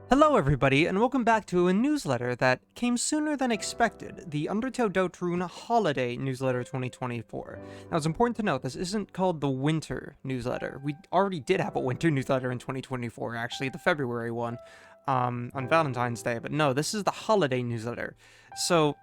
Hello everybody, and welcome back to a newsletter that came sooner than expected, the Undertale Deltarune Holiday Newsletter 2024. Now it's important to note, this isn't called the Winter Newsletter. We already did have a Winter Newsletter in 2024, actually, the February one, on Valentine's Day, but no, this is the Holiday Newsletter. So,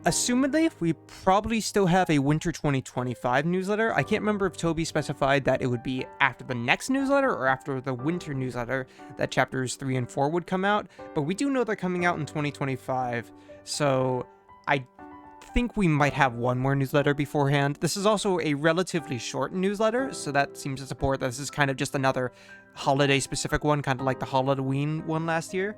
assumedly, we probably still have a Winter 2025 newsletter. I can't remember if Toby specified that it would be after the next newsletter or after the Winter newsletter that chapters 3 and 4 would come out, but we do know they're coming out in 2025, so I think we might have one more newsletter beforehand. This is also a relatively short newsletter, so that seems to support that this is kind of just another holiday-specific one, kind of like the Halloween one last year.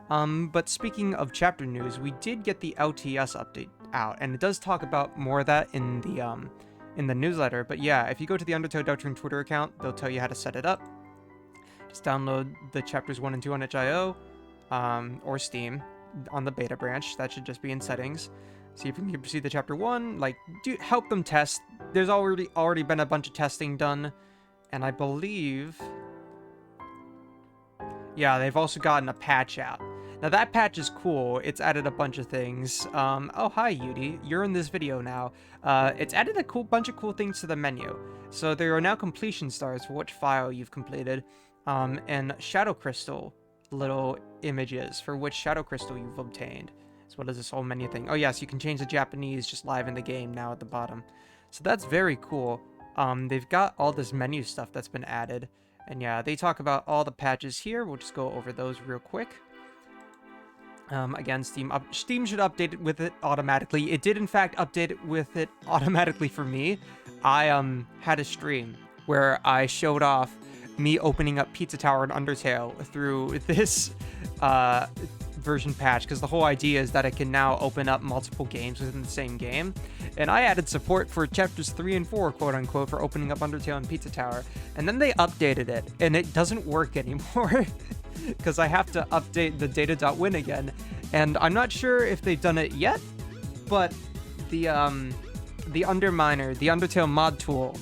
But speaking of chapter news, we did get the LTS update out, and it does talk about more of that in the newsletter. But yeah, if you go to the Undertale Deltarune Twitter account, they'll tell you how to set it up. Just download the chapters 1 and 2 on itch.io, or Steam on the beta branch. That should just be in settings. See if you can proceed to chapter 1. Like, help them test. There's already been a bunch of testing done, and I believe, yeah, they've also gotten a patch out. Now that patch is cool. It's added a bunch of things. Oh, hi, Yudi. You're in this video now. It's added a bunch of cool things to the menu. So there are now completion stars for which file you've completed, and shadow crystal little images for which shadow crystal you've obtained. So what is this whole menu thing? Oh yes, you can change the Japanese just live in the game now at the bottom. So that's very cool. They've got all this menu stuff that's been added. And yeah, they talk about all the patches here. We'll just go over those real quick. Again, Steam should update it with it automatically. It did, in fact, update it with it automatically for me. I had a stream where I showed off me opening up Pizza Tower and Undertale through this version patch, because the whole idea is that it can now open up multiple games within the same game. And I added support for chapters 3 and 4, quote unquote, for opening up Undertale and Pizza Tower. And then they updated it, and it doesn't work anymore. Because I have to update the data.win again, and I'm not sure if they've done it yet, but the Underminer, the Undertale mod tool,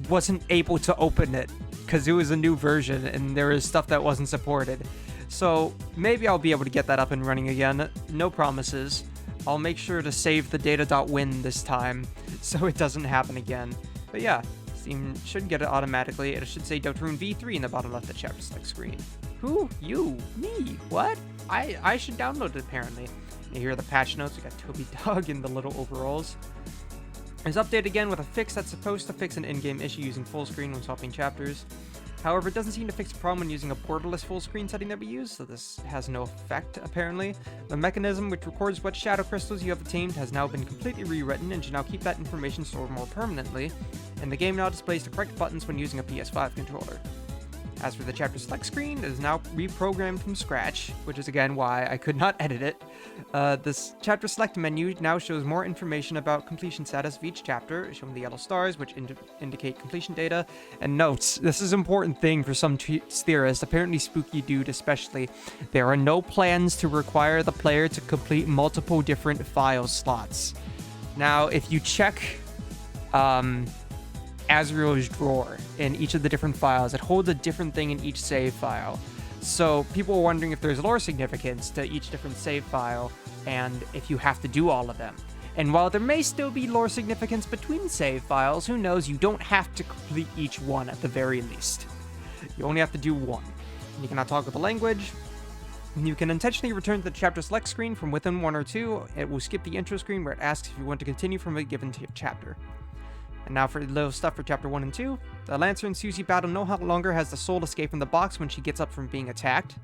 wasn't able to open it because it was a new version and there was stuff that wasn't supported. So maybe I'll be able to get that up and running again. No promises. I'll make sure to save the data.win this time so it doesn't happen again. But yeah, Steam should get it automatically. It should say Deltarune V3 in the bottom left of the chapter select screen. Who? You? Me? What? I should download it, apparently. And here are the patch notes. We got Toby Dog in the little overalls. It's updated again with a fix that's supposed to fix an in-game issue using full screen when swapping chapters. However, it doesn't seem to fix the problem when using a borderless full screen setting that we use, so this has no effect, apparently. The mechanism which records what shadow crystals you have obtained has now been completely rewritten and should now keep that information stored more permanently, and the game now displays the correct buttons when using a PS5 controller. As for the chapter select screen, it is now reprogrammed from scratch, which is again why I could not edit it. This chapter select menu now shows more information about completion status of each chapter, showing the yellow stars, which indicate completion data, and notes. This is an important thing for some theorists, apparently Spooky Dude especially. There are no plans to require the player to complete multiple different file slots. Now, if you check Azrael's drawer in each of the different files, it holds a different thing in each save file. So people are wondering if there's lore significance to each different save file and if you have to do all of them. And while there may still be lore significance between save files, who knows, you don't have to complete each one at the very least. You only have to do one. You cannot talk with the language. You can intentionally return to the chapter select screen from within one or two. It will skip the intro screen where it asks if you want to continue from a given chapter. And now for a little stuff for chapter 1 and 2. The Lancer and Susie battle no longer has the soul escape from the box when she gets up from being attacked.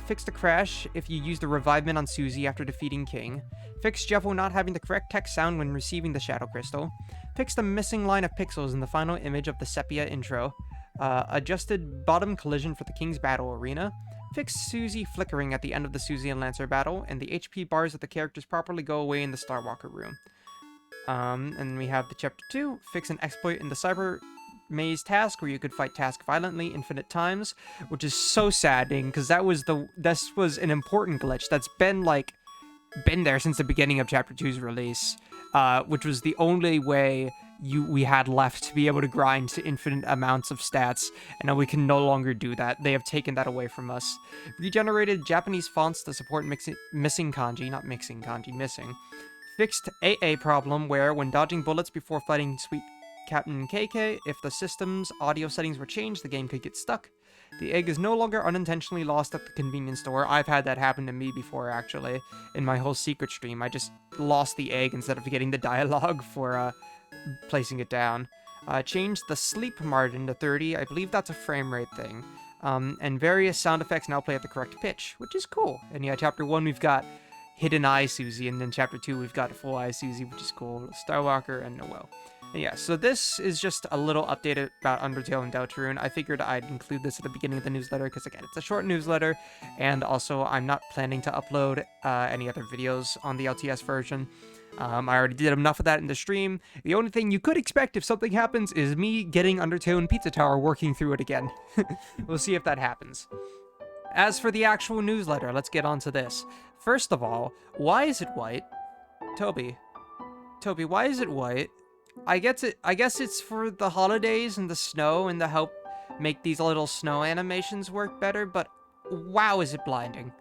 Fix the crash if you use the revivement on Susie after defeating King. Fix Jeffel not having the correct text sound when receiving the Shadow Crystal. Fix the missing line of pixels in the final image of the sepia intro. Adjusted bottom collision for the King's battle arena. Fix Susie flickering at the end of the Susie and Lancer battle, and the HP bars of the characters properly go away in the Starwalker room. And we have the chapter 2, fix an exploit in the Cyber Maze task where you could fight task violently infinite times, which is so saddening because this was an important glitch that's been there since the beginning of chapter 2's release, which was the only way we had left to be able to grind to infinite amounts of stats, and now we can no longer do that. They have taken that away from us. Regenerated Japanese fonts to support missing kanji, not mixing kanji, missing. Fixed AA problem where, when dodging bullets before fighting Sweet Captain KK, if the system's audio settings were changed, the game could get stuck. The egg is no longer unintentionally lost at the convenience store. I've had that happen to me before, actually, in my whole secret stream. I just lost the egg instead of getting the dialogue for placing it down. Changed the sleep margin to 30. I believe that's a frame rate thing. And various sound effects now play at the correct pitch, which is cool. And yeah, Chapter 1, we've got Hidden Eye Susie, and then Chapter 2, we've got Full Eye Susie, which is cool. Starwalker and Noelle. And yeah, so this is just a little update about Undertale and Deltarune. I figured I'd include this at the beginning of the newsletter because, again, it's a short newsletter, and also I'm not planning to upload any other videos on the LTS version. I already did enough of that in the stream. The only thing you could expect if something happens is me getting Undertale and Pizza Tower working through it again. We'll see if that happens. As for the actual newsletter, let's get on to this. First of all, why is it white? Toby, why is it white? I guess it's for the holidays and the snow and to help make these little snow animations work better, but wow, is it blinding.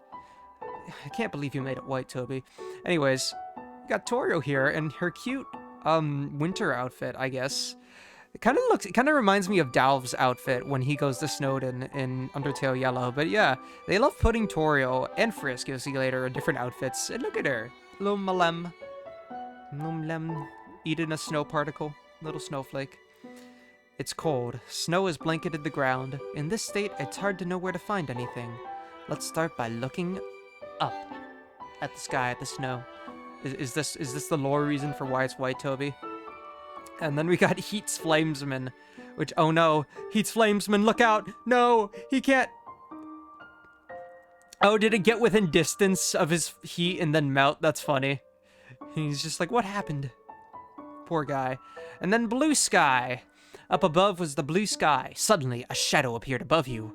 I can't believe you made it white, Toby. Anyways, we got Torio here and her cute winter outfit, I guess. It kind of reminds me of Dalv's outfit when he goes to Snowdin in Undertale Yellow. But yeah, they love putting Torio and Frisk, you'll see later, in different outfits. And look at her. Little Malem. Eating a snow particle. Little snowflake. It's cold. Snow has blanketed the ground. In this state, it's hard to know where to find anything. Let's start by looking up at the sky, at the snow. Is this the lore reason for why it's white, Toby? And then we got Heat's Flamesman, which, oh no, Heat's Flamesman, look out! No, he can't. Oh, did it get within distance of his heat and then melt? That's funny. He's just like, what happened? Poor guy. And then BlueSky. Up above was the blue sky. Suddenly, a shadow appeared above you.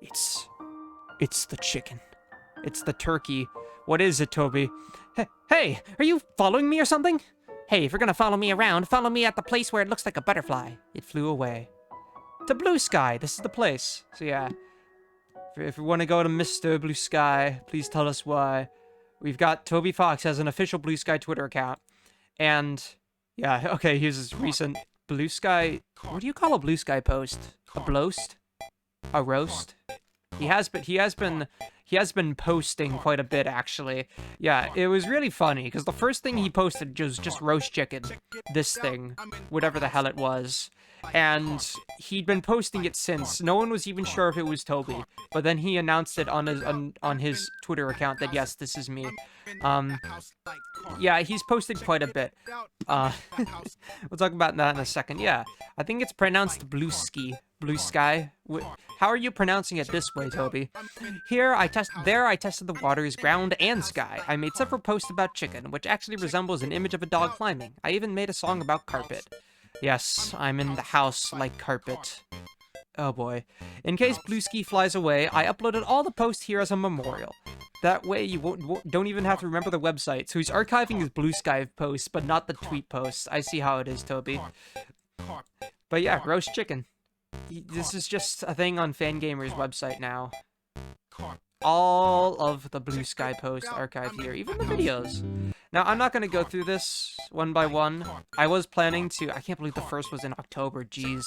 It's the chicken. It's the turkey. What is it, Toby? Hey, are you following me or something? Hey, if you're gonna follow me around, follow me at the place where it looks like a butterfly. It flew away. To BlueSky, this is the place. So yeah, if you want to go to Mr. BlueSky, please tell us why. We've got Toby Fox has an official BlueSky Twitter account. And yeah, okay, here's his recent BlueSky. What do you call a BlueSky post? A bloast? A roast? He has been posting quite a bit, actually. Yeah, it was really funny, because the first thing he posted was just roast chicken. This thing. Whatever the hell it was. And he'd been posting it since. No one was even sure if it was Toby. But then he announced it on his Twitter account that, yes, this is me. Yeah, he's posted quite a bit. We'll talk about that in a second. Yeah, I think it's pronounced BlueSky. BlueSky. How are you pronouncing it this way, Toby? I tested the waters, ground, and sky. I made several posts about chicken, which actually resembles an image of a dog climbing. I even made a song about carpet. Yes, I'm in the house like carpet. Oh boy. In case BlueSky flies away, I uploaded all the posts here as a memorial. That way you don't even have to remember the website. So he's archiving his BlueSky posts, but not the tweet posts. I see how it is, Toby. But yeah, roast chicken. This is just a thing on Fangamer's website now. All of the BlueSky posts archived here, even the videos. Now, I'm not going to go through this one by one. I was planning to... I can't believe the first was in October, jeez.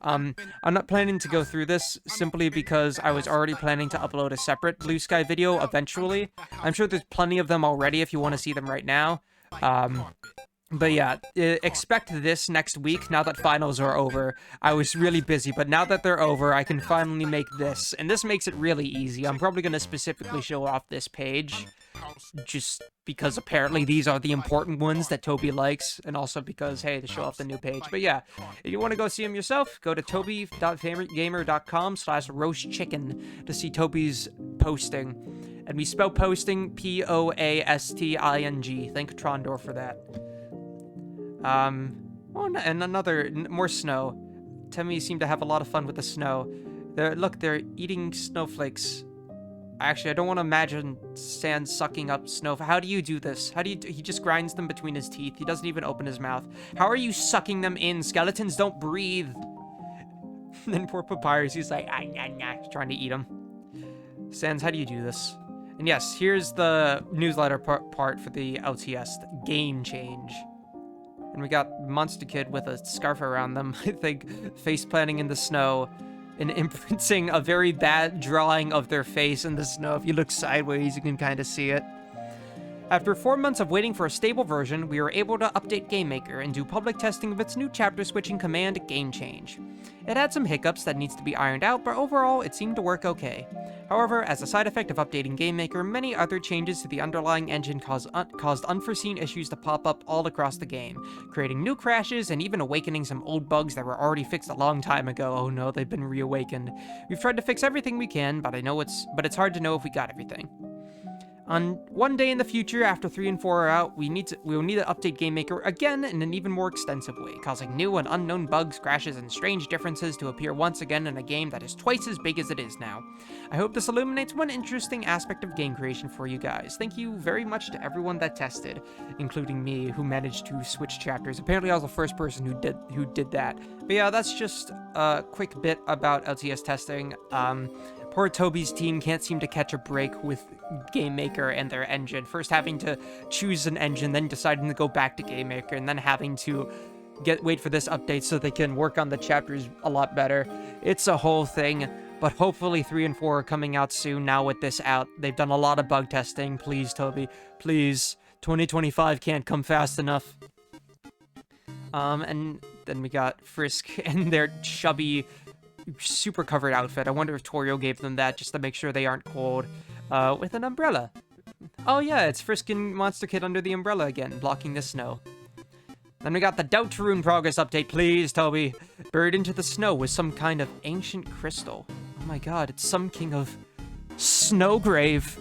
I'm not planning to go through this simply because I was already planning to upload a separate BlueSky video eventually. I'm sure there's plenty of them already if you want to see them right now. But yeah, expect this next week, now that finals are over. I was really busy, but now that they're over, I can finally make this. And this makes it really easy. I'm probably going to specifically show off this page, just because apparently these are the important ones that Toby likes, and also because, hey, to show off the new page. But yeah, if you want to go see them yourself, go to toby.gamer.com/roastchicken to see Toby's posting. And we spell posting P-O-A-S-T-I-N-G. Thank Trondor for that. Oh, and more snow. Temmie seem to have a lot of fun with the snow. Look, they're eating snowflakes. Actually, I don't want to imagine Sans sucking up snow. How do you do this? How do you he just grinds them between his teeth. He doesn't even open his mouth. How are you sucking them in? Skeletons don't breathe. And then poor Papyrus, he's like, he's trying to eat him. Sans, how do you do this? And yes, here's the newsletter part for the LTS, the game change. And we got Monster Kid with a scarf around them, I think, face planting in the snow and imprinting a very bad drawing of their face in the snow. If you look sideways, you can kind of see it. After 4 months of waiting for a stable version, we were able to update GameMaker and do public testing of its new chapter switching command, Game Change. It had some hiccups that needs to be ironed out, but overall, it seemed to work okay. However, as a side effect of updating GameMaker, many other changes to the underlying engine caused unforeseen issues to pop up all across the game, creating new crashes and even awakening some old bugs that were already fixed a long time ago. Oh no, they've been reawakened. We've tried to fix everything we can, but it's hard to know if we got everything. On one day in the future, after 3 and 4 are out, we will need to update GameMaker again in an even more extensive way, causing new and unknown bugs, crashes, and strange differences to appear once again in a game that is twice as big as it is now. I hope this illuminates one interesting aspect of game creation for you guys. Thank you very much to everyone that tested, including me, who managed to switch chapters. Apparently I was the first person who did that. But yeah, that's just a quick bit about LTS testing. Poor Toby's team can't seem to catch a break with GameMaker and their engine. First having to choose an engine, then deciding to go back to GameMaker, and then having to wait for this update so they can work on the chapters a lot better. It's a whole thing, but hopefully 3 and 4 are coming out soon now with this out. They've done a lot of bug testing. Please, Toby, please. 2025 can't come fast enough. And then we got Frisk and their chubby, super covered outfit. I wonder if Torio gave them that just to make sure they aren't cold. With an umbrella. Oh yeah, it's Frisk and Monster Kid under the umbrella again, blocking the snow. Then we got the Deltarune progress update, please, Toby. Buried into the snow was some kind of ancient crystal. Oh my god, it's some king of Snowgrave.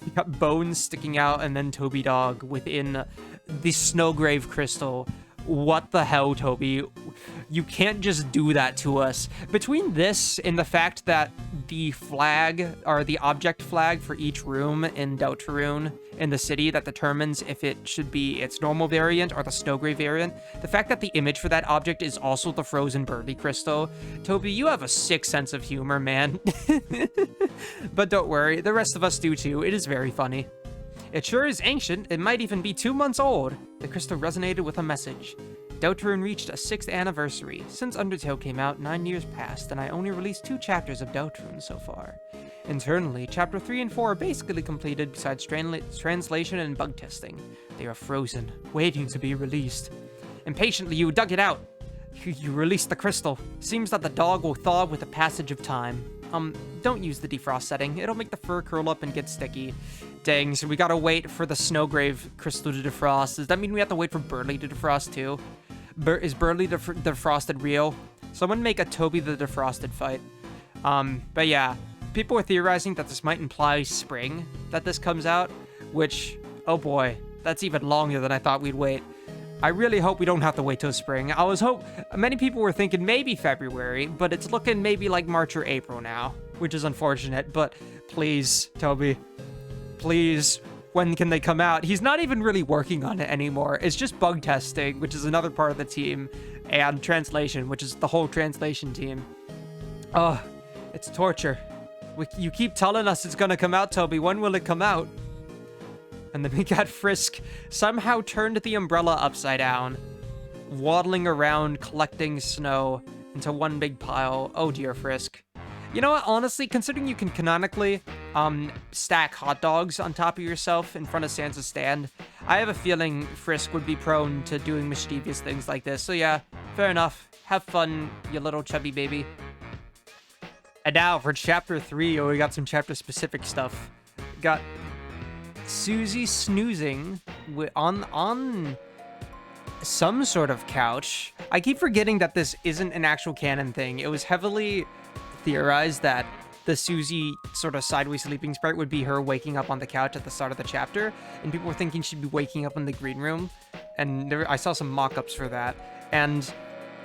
You got bones sticking out, and then Toby Dog within the Snowgrave crystal. What the hell, Toby? You can't just do that to us. Between this and the fact that the flag, or the object flag for each room in Deltarune in the city that determines if it should be its normal variant or the Snowgrave variant, the fact that the image for that object is also the frozen birdie crystal. Toby, you have a sick sense of humor, man. But don't worry, the rest of us do too. It is very funny. It sure is ancient. It might even be 2 months old. The crystal resonated with a message. Deltarune reached a 6th anniversary. Since Undertale came out, 9 years passed, and I only released 2 chapters of Deltarune so far. Internally, Chapter 3 and 4 are basically completed besides translation and bug testing. They are frozen, waiting to be released. Impatiently, you dug it out. You released the crystal. Seems that the dog will thaw with the passage of time. Don't use the defrost setting. It'll make the fur curl up and get sticky. Dang, so we gotta wait for the Snowgrave crystal to defrost. Does that mean we have to wait for Burley to defrost too? Is Burley defrosted real? Someone make a Toby the Defrosted fight. But yeah, people are theorizing that this might imply spring that this comes out, which, oh boy, that's even longer than I thought we'd wait. I really hope we don't have to wait till spring. Many people were thinking maybe February, but it's looking maybe like March or April now, which is unfortunate, but please, Toby, please, when can they come out? He's not even really working on it anymore. It's just bug testing, which is another part of the team, and translation, which is the whole translation team. Oh, it's torture. You keep telling us it's gonna come out, Toby. When will it come out? And then we got Frisk somehow turned the umbrella upside down, waddling around collecting snow into one big pile. Oh dear, Frisk. You know what, honestly, considering you can canonically stack hot dogs on top of yourself in front of Sansa's stand, I have a feeling Frisk would be prone to doing mischievous things like this. So yeah, fair enough. Have fun, you little chubby baby. And now for Chapter 3, we got some chapter-specific stuff. Got Susie snoozing on some sort of couch. I keep forgetting that this isn't an actual canon thing. It was heavily theorized that the Susie sort of sideways sleeping sprite would be her waking up on the couch at the start of the chapter, and people were thinking she'd be waking up in the green room, and I saw some mock-ups for that. And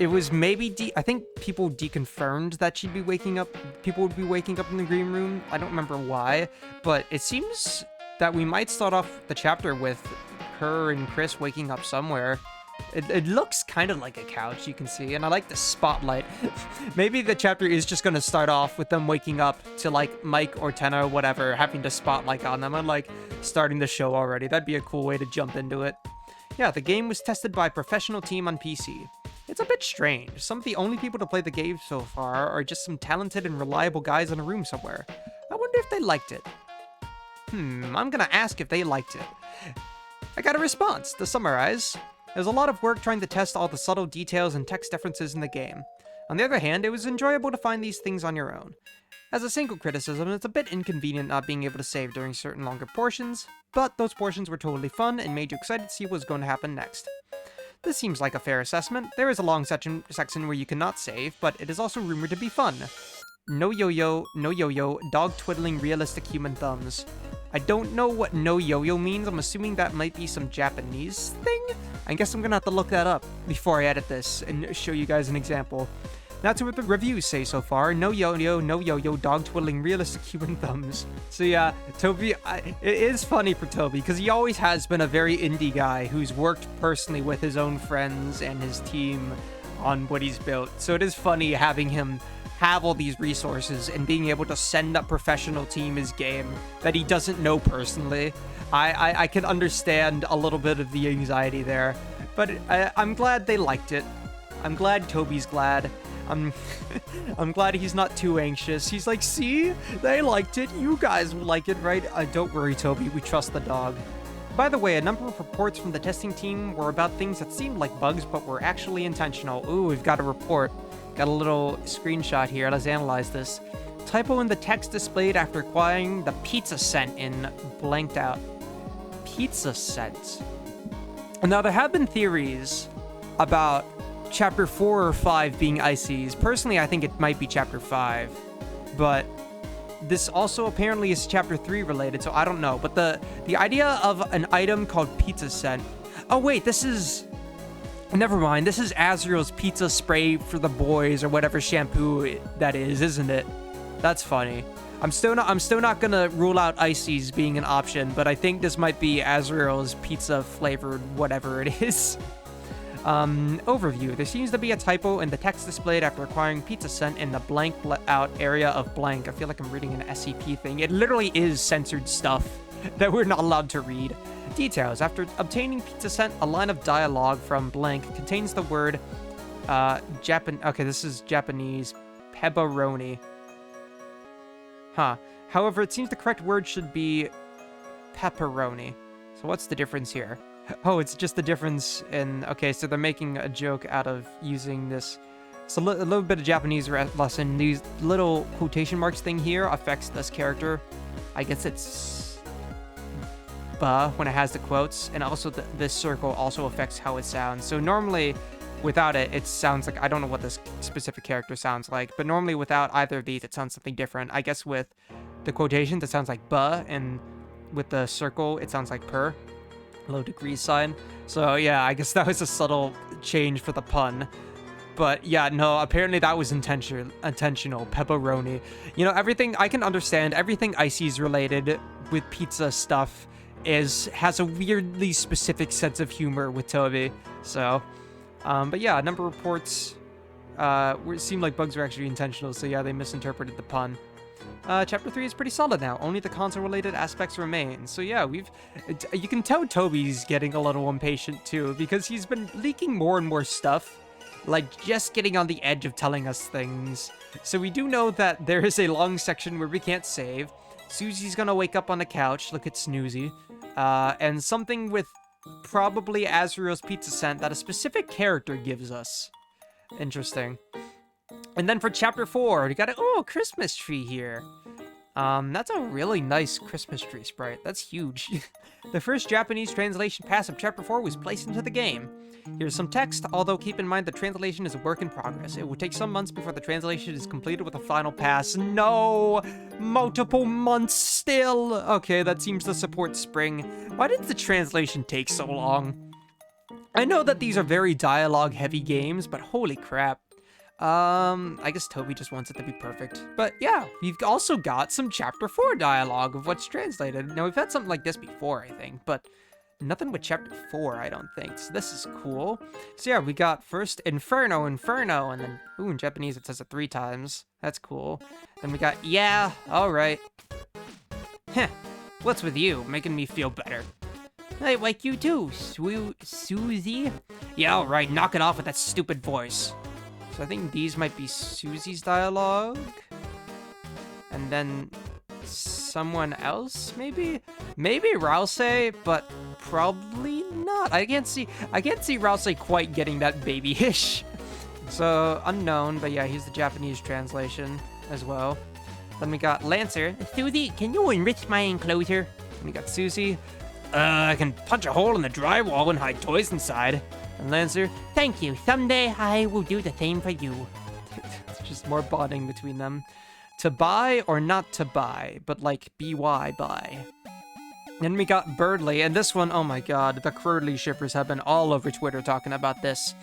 it was maybe I think people deconfirmed that she'd be waking up. People would be waking up in the green room. I don't remember why, but it seems that we might start off the chapter with her and Chris waking up somewhere. It looks kind of like a couch, you can see, and I like the spotlight. Maybe the chapter is just going to start off with them waking up to, like, Mike or Tenna or whatever, having the spotlight on them and, like, starting the show already. That'd be a cool way to jump into it. Yeah, the game was tested by a professional team on PC. It's a bit strange. Some of the only people to play the game so far are just some talented and reliable guys in a room somewhere. I wonder if they liked it. I'm gonna ask if they liked it. I got a response. To summarize, there was a lot of work trying to test all the subtle details and text differences in the game. On the other hand, it was enjoyable to find these things on your own. As a single criticism, it's a bit inconvenient not being able to save during certain longer portions, but those portions were totally fun and made you excited to see what was going to happen next. This seems like a fair assessment. There is a long section where you cannot save, but it is also rumored to be fun. No yo-yo, dog twiddling realistic human thumbs. I don't know what no yo-yo means. I'm assuming that might be some Japanese thing? I guess I'm gonna have to look that up before I edit this and show you guys an example. That's what the reviews say so far. No yo-yo, dog twiddling realistic human thumbs. So yeah, Toby, it is funny for Toby, because he always has been a very indie guy who's worked personally with his own friends and his team on what he's built. So it is funny having him have all these resources and being able to send a professional team his game that he doesn't know personally. I can understand a little bit of the anxiety there, but I'm glad they liked it. I'm glad Toby's glad. I'm glad he's not too anxious. He's like, see? They liked it. You guys will like it, right? Don't worry, Toby. We trust the dog. By the way, a number of reports from the testing team were about things that seemed like bugs, but were actually intentional. Ooh, we've got a report. Got a little screenshot here. Let's analyze this. Typo in the text displayed after acquiring the pizza scent in blanked out. Pizza scent. Now, there have been theories about Chapter 4 or 5 being Icy's. Personally, I think it might be Chapter 5. But this also apparently is Chapter 3 related, so I don't know. But the idea of an item called pizza scent. Oh, wait, this is... Never mind, this is Azriel's pizza spray for the boys or whatever shampoo that is, isn't it? That's funny. I'm still not gonna rule out Icy's being an option, but I think this might be Azriel's pizza flavored whatever it is. Overview. There seems to be a typo in the text displayed after acquiring pizza scent in the blank out area of blank. I feel like I'm reading an SCP thing. It literally is censored stuff that we're not allowed to read. Details. After obtaining pizza scent, a line of dialogue from blank contains the word, okay, this is Japanese, pepperoni. Huh. However, it seems the correct word should be pepperoni. So what's the difference here? Oh, it's just the difference in... Okay, so they're making a joke out of using this. So a little bit of Japanese lesson. These little quotation marks thing here affects this character. I guess it's... ba when it has the quotes. And also this circle also affects how it sounds. So normally, without it, it sounds like... I don't know what this specific character sounds like. But normally without either of these, it sounds something different. I guess with the quotations, it sounds like ba. And with the circle, it sounds like per. Low degree sign. So yeah, I guess that was a subtle change for the pun. But yeah, no, apparently that was intentional. Pepperoni. You know, everything I can understand, everything Icy's related with pizza stuff has a weirdly specific sense of humor with Toby. So, but yeah, a number of reports it seemed like bugs were actually intentional. So yeah, they misinterpreted the pun. Chapter 3 is pretty solid now. Only the console-related aspects remain. So yeah, you can tell Toby's getting a little impatient too, because he's been leaking more and more stuff, like just getting on the edge of telling us things. So we do know that there is a long section where we can't save. Susie's gonna wake up on the couch, look at Snoozy, and something with probably Azriel's pizza scent that a specific character gives us. Interesting. And then for Chapter 4, we got a Christmas tree here. That's a really nice Christmas tree sprite. That's huge. The first Japanese translation pass of Chapter 4 was placed into the game. Here's some text, although keep in mind the translation is a work in progress. It will take some months before the translation is completed with a final pass. No! Multiple months still! Okay, that seems to support spring. Why did the translation take so long? I know that these are very dialogue-heavy games, but holy crap. I guess Toby just wants it to be perfect. But yeah, we've also got some Chapter 4 dialogue of what's translated. Now, we've had something like this before, I think, but nothing with Chapter 4, I don't think. So this is cool. So yeah, we got first Inferno, Inferno, and then, ooh, in Japanese it says it 3 times. That's cool. Then we got, yeah, alright. Heh, what's with you? Making me feel better. I like you too, Susie. Yeah, alright, knock it off with that stupid voice. So I think these might be Susie's dialogue. And then someone else, maybe? Maybe Rouse, but probably not. I can't see Rouse quite getting that baby-ish. So, unknown, but yeah, he's the Japanese translation as well. Then we got Lancer. Susie, can you enrich my enclosure? And we got Susie. I can punch a hole in the drywall and hide toys inside. And Lancer, thank you. Someday I will do the same for you. It's just more bonding between them. To buy or not to buy, but like BY buy. Then we got Birdly, and this one, oh my god, the Curdly shippers have been all over Twitter talking about this.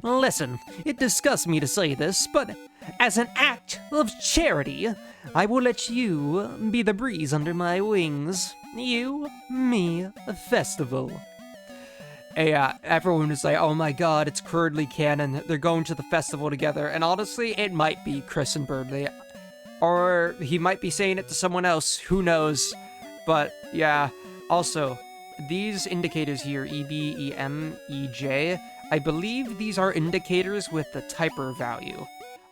Listen, it disgusts me to say this, but as an act of charity, I will let you be the breeze under my wings. You, me, a festival. Yeah, everyone was like, oh my god, it's Curdly canon, they're going to the festival together, and honestly, it might be Chris and Birdly. Or he might be saying it to someone else, who knows. But, yeah, also, these indicators here, E, B, E, M, E, J, I believe these are indicators with the typer value.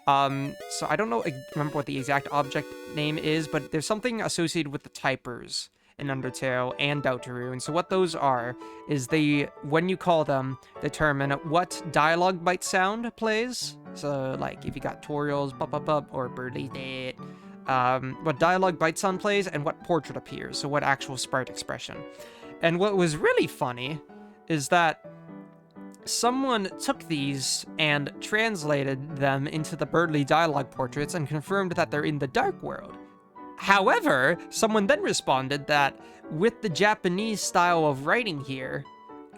So I don't remember what the exact object name is, but there's something associated with the typers in Undertale and Deltarune. So what those are is they, when you call them, determine what dialogue byte sound plays. So like if you got tutorials, or Birdly did, what dialogue byte sound plays and what portrait appears. So what actual sprite expression. And what was really funny is that someone took these and translated them into the Birdly dialogue portraits and confirmed that they're in the Dark World. However, someone then responded that with the Japanese style of writing here,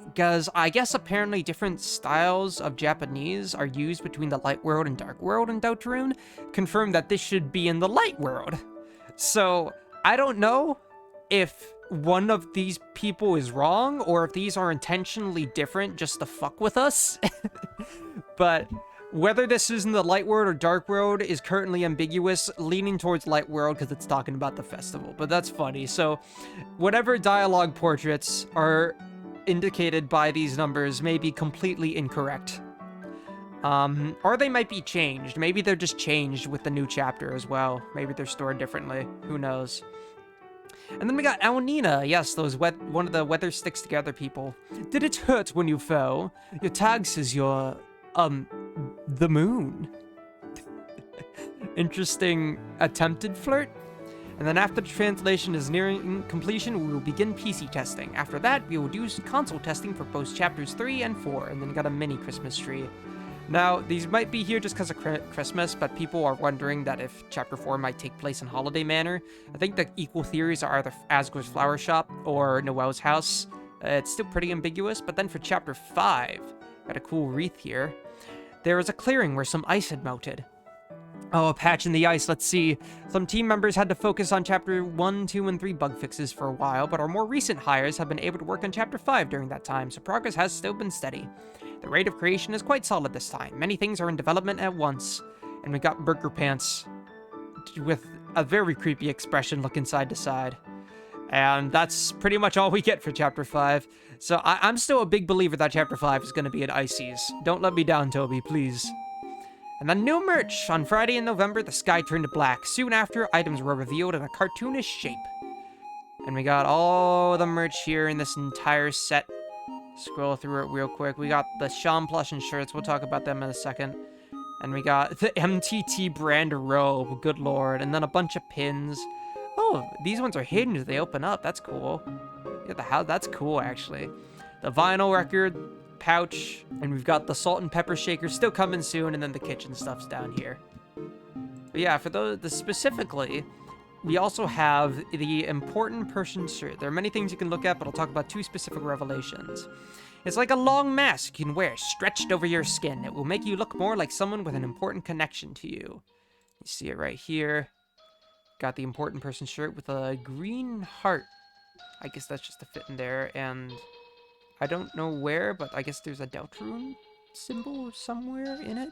because I guess apparently different styles of Japanese are used between the Light World and Dark World in Deltarune, confirmed that this should be in the Light World. So, I don't know if one of these people is wrong, or if these are intentionally different just to fuck with us. But whether this is in the Light World or Dark World is currently ambiguous, leaning towards Light World because it's talking about the festival, but that's funny. So, whatever dialogue portraits are indicated by these numbers may be completely incorrect. Or they might be changed. Maybe they're just changed with the new chapter as well. Maybe they're stored differently. Who knows? And then we got Alnina. Yes, one of the weather sticks together people. Did it hurt when you fell? Your tag says you're, the moon. Interesting attempted flirt. And then after the translation is nearing completion, we will begin PC testing. After that, we will do console testing for both chapters 3 and 4, and then got a mini Christmas tree. Now, these might be here just because of Christmas, but people are wondering that if chapter 4 might take place in Holiday Manor. I think the equal theories are either Asgore's Flower Shop or Noelle's house. It's still pretty ambiguous, but then for chapter 5, got a cool wreath here. There is a clearing where some ice had melted. Oh, a patch in the ice, let's see. Some team members had to focus on Chapter 1, 2, and 3 bug fixes for a while, but our more recent hires have been able to work on Chapter 5 during that time, so progress has still been steady. The rate of creation is quite solid this time. Many things are in development at once. And we got Burger Pants with a very creepy expression looking side to side. And that's pretty much all we get for Chapter 5. So I'm still a big believer that Chapter 5 is going to be at Ices. Don't let me down, Toby, please. And then new merch! On Friday in November, the sky turned black. Soon after, items were revealed in a cartoonish shape. And we got all the merch here in this entire set. Scroll through it real quick. We got the Sean Plush and shirts. We'll talk about them in a second. And we got the MTT brand robe. Good lord. And then a bunch of pins. Oh, these ones are hidden as they open up. That's cool. Yeah, that's cool, actually. The vinyl record pouch, and we've got the salt and pepper shaker still coming soon, and then the kitchen stuff's down here. But yeah, for those specifically, we also have the important person shirt. There are many things you can look at, but I'll talk about 2 specific revelations. It's like a long mask you can wear stretched over your skin. It will make you look more like someone with an important connection to you. You see it right here. Got the important person shirt with a green heart. I guess that's just to fit in there, and I don't know where, but I guess there's a Deltarune symbol somewhere in it.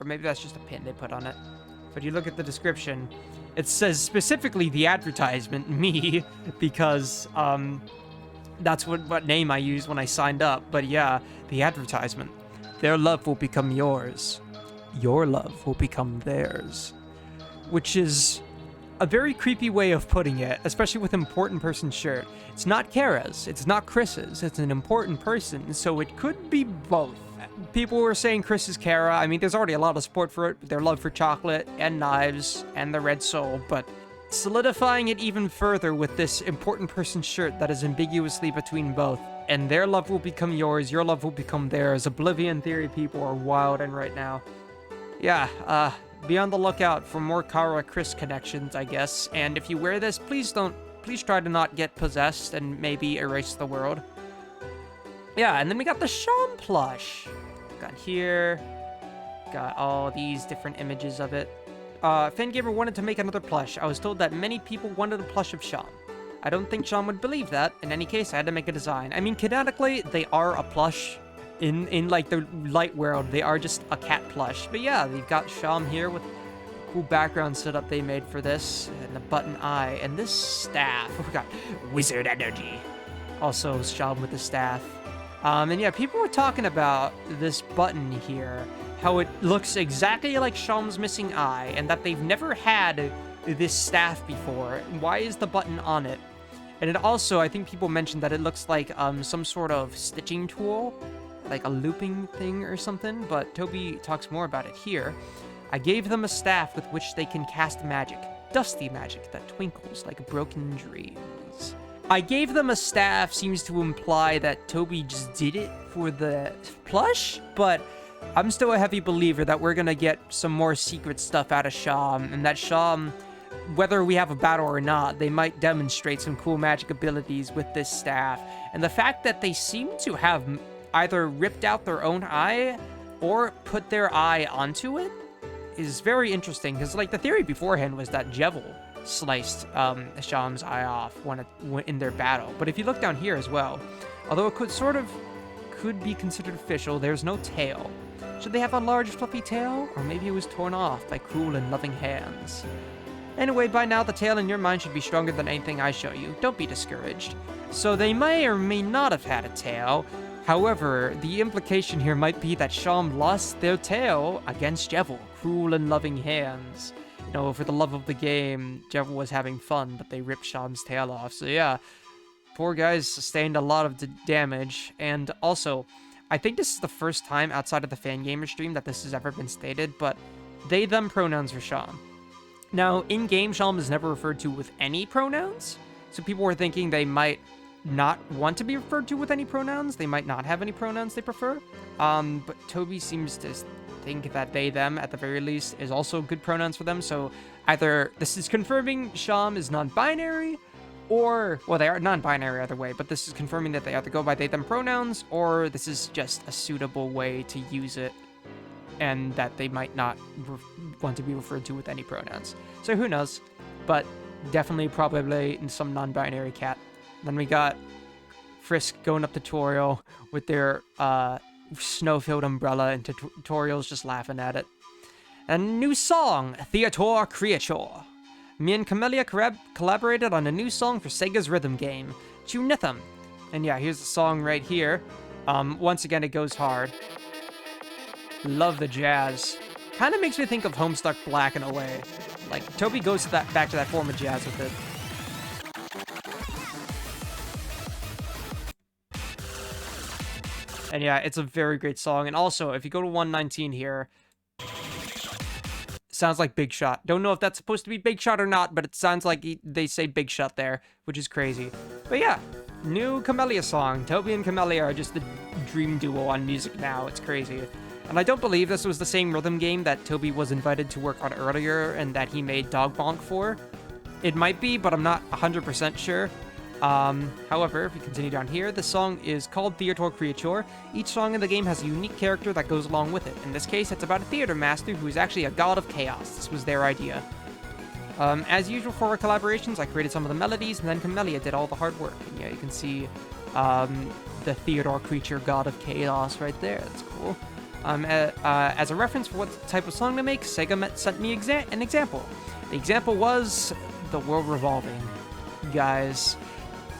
Or maybe that's just a pin they put on it. But you look at the description, it says specifically the advertisement, me, because, that's what name I used when I signed up. But yeah, the advertisement. Their love will become yours. Your love will become theirs. Which is a very creepy way of putting it, especially with important person shirt. It's not Kara's, it's not Chris's, it's an important person, so it could be both. People were saying Chris is Kara. I mean, there's already a lot of support for it, with their love for chocolate and knives and the red soul, but solidifying it even further with this important person shirt that is ambiguously between both. And their love will become yours, your love will become theirs. Oblivion Theory people are wild and right now. Yeah, be on the lookout for more Kara-Chris connections, I guess. And if you wear this, please try to not get possessed and maybe erase the world. Yeah, and then we got the Sham plush. Got here. Got all these different images of it. Fangamer wanted to make another plush. I was told that many people wanted a plush of Sham. I don't think Sham would believe that. In any case, I had to make a design. I mean, canonically, they are a plush. In like the light world, they are just a cat plush. But yeah, they've got Sham here with cool background setup they made for this, and the button eye, and this staff. We got wizard energy. Also Sham with the staff. And yeah, people were talking about this button here, how it looks exactly like Sham's missing eye, and that they've never had this staff before. Why is the button on it? And it also, I think people mentioned that it looks like some sort of stitching tool, like a looping thing or something, but Toby talks more about it here. I gave them a staff with which they can cast magic, dusty magic that twinkles like broken dreams. I gave them a staff seems to imply that Toby just did it for the plush, but I'm still a heavy believer that we're gonna get some more secret stuff out of Sham, and that Sham, whether we have a battle or not, they might demonstrate some cool magic abilities with this staff. And the fact that they seem to have either ripped out their own eye or put their eye onto it is very interesting, because like the theory beforehand was that Jevil sliced Sham's eye off when in their battle. But if you look down here as well, although it could be considered official, there's no tail. Should they have a large fluffy tail? Or maybe it was torn off by cruel and loving hands. Anyway, by now the tail in your mind should be stronger than anything I show you. Don't be discouraged. So they may or may not have had a tail. However, the implication here might be that Sham lost their tail against Jevil, cruel and loving hands. You know, for the love of the game, Jevil was having fun, but they ripped Sham's tail off. So yeah, poor guys sustained a lot of damage. And also, I think this is the first time outside of the Fangamer stream that this has ever been stated, but they, them pronouns for Sham. Now, in-game, Sham is never referred to with any pronouns, so people were thinking they might not want to be referred to with any pronouns. They might not have any pronouns they prefer. But Toby seems to think that they, them, at the very least, is also good pronouns for them. So either this is confirming Sham is non-binary, or, well, they are non-binary either way, but this is confirming that they either go by they, them pronouns, or this is just a suitable way to use it, and that they might not want to be referred to with any pronouns. So who knows? But definitely probably some non-binary cat. Then we got Frisk going up tutorial with their snow-filled umbrella, and tutorial's just laughing at it. A new song, Theater Creature. Me and Camellia collaborated on a new song for Sega's rhythm game, Tunitham. And yeah, here's the song right here. Once again, it goes hard. Love the jazz. Kind of makes me think of Homestuck Black in a way. Like, Toby goes back to that form of jazz with it. And yeah, it's a very great song. And also, if you go to 119 here, sounds like Big Shot. Don't know if that's supposed to be Big Shot or not, but it sounds like they say Big Shot there, which is crazy. But yeah, new Camellia song. Toby and Camellia are just the dream duo on music now. It's crazy. And I don't believe this was the same rhythm game that Toby was invited to work on earlier and that he made Dog Bonk for. It might be, but I'm not 100% sure. However, if we continue down here, the song is called Theater Creature. Each song in the game has a unique character that goes along with it. In this case, it's about a theater master who is actually a god of chaos. This was their idea. As usual for our collaborations, I created some of the melodies, and then Camellia did all the hard work. And yeah, you can see the Theater Creature god of chaos right there. That's cool. As a reference for what type of song to make, Sega sent me an example. The example was The World Revolving. Guys,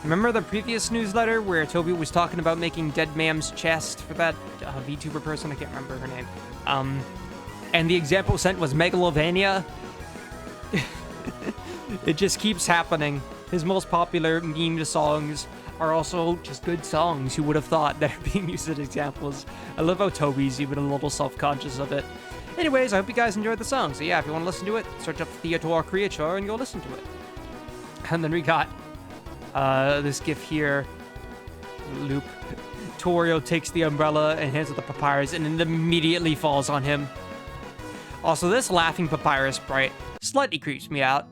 remember the previous newsletter where Toby was talking about making Dead Mam's chest for that VTuber person? I can't remember her name. And the example sent was Megalovania. It just keeps happening. His most popular meme songs are also just good songs. Who would have thought they're being used as examples? I love how Toby's even a little self-conscious of it. Anyways, I hope you guys enjoyed the song. So yeah, if you want to listen to it, search up Theater Creature and go listen to it. And then we got this gif here. Loop. Torio takes the umbrella and hands it the papyrus, and it immediately falls on him. Also, this laughing papyrus sprite slightly creeps me out.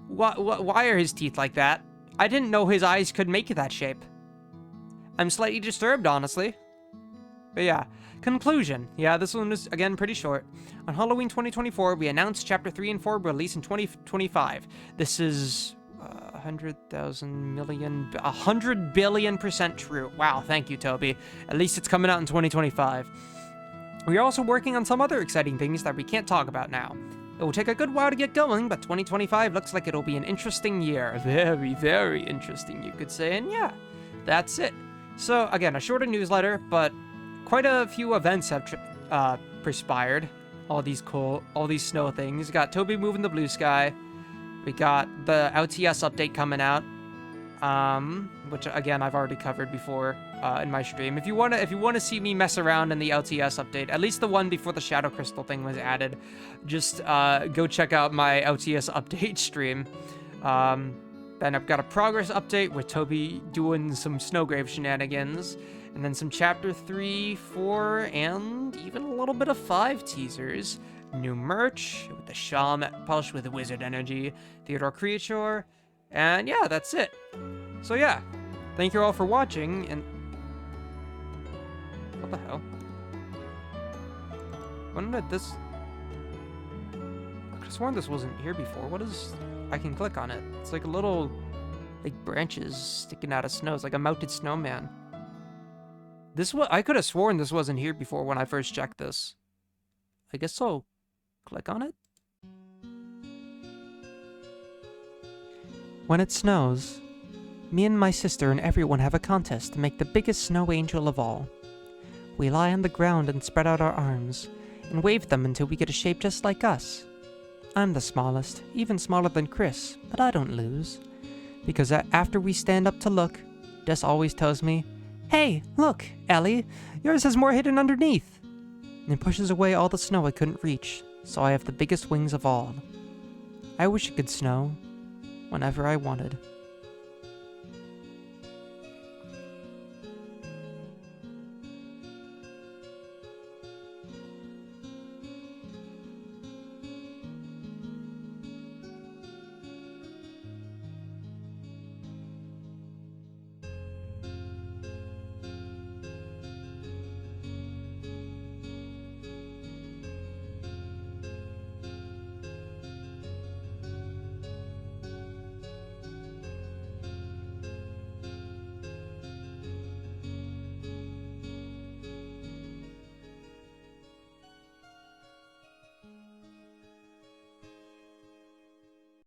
Why are his teeth like that? I didn't know his eyes could make that shape. I'm slightly disturbed, honestly. But yeah. Conclusion. Yeah, this one is, again, pretty short. On Halloween 2024, we announced Chapter 3 and 4 will release in 2025. This is 100 billion% true. Wow, thank you, Toby. At least it's coming out in 2025. We are also working on some other exciting things that we can't talk about now. It will take a good while to get going, but 2025 looks like it'll be an interesting year. Very, very interesting, you could say. And yeah, that's it. So, again, a shorter newsletter, but quite a few events have perspired. All these snow things. We got Toby moving the BlueSky. We got the LTS update coming out, which again I've already covered before in my stream. If you wanna see me mess around in the LTS update, at least the one before the Shadow Crystal thing was added, just go check out my LTS update stream. Then I've got a progress update with Toby doing some Snowgrave shenanigans. And then some Chapter 3, 4, and even a little bit of 5 teasers. New merch with the Shaman Plush with the Wizard Energy, Theater Creature, and yeah, that's it. So yeah, thank you all for watching, and... What the hell? When did this... I could have sworn this wasn't here before. What is... I can click on it. It's like a little... like branches sticking out of snow. It's like a melted snowman. I could have sworn this wasn't here before when I first checked this. I guess I'll click on it. When it snows, me and my sister and everyone have a contest to make the biggest snow angel of all. We lie on the ground and spread out our arms, and wave them until we get a shape just like us. I'm the smallest, even smaller than Chris, but I don't lose. Because after we stand up to look, Des always tells me, "Hey, look, Ellie, yours has more hidden underneath," and pushes away all the snow I couldn't reach, so I have the biggest wings of all. I wish it could snow whenever I wanted.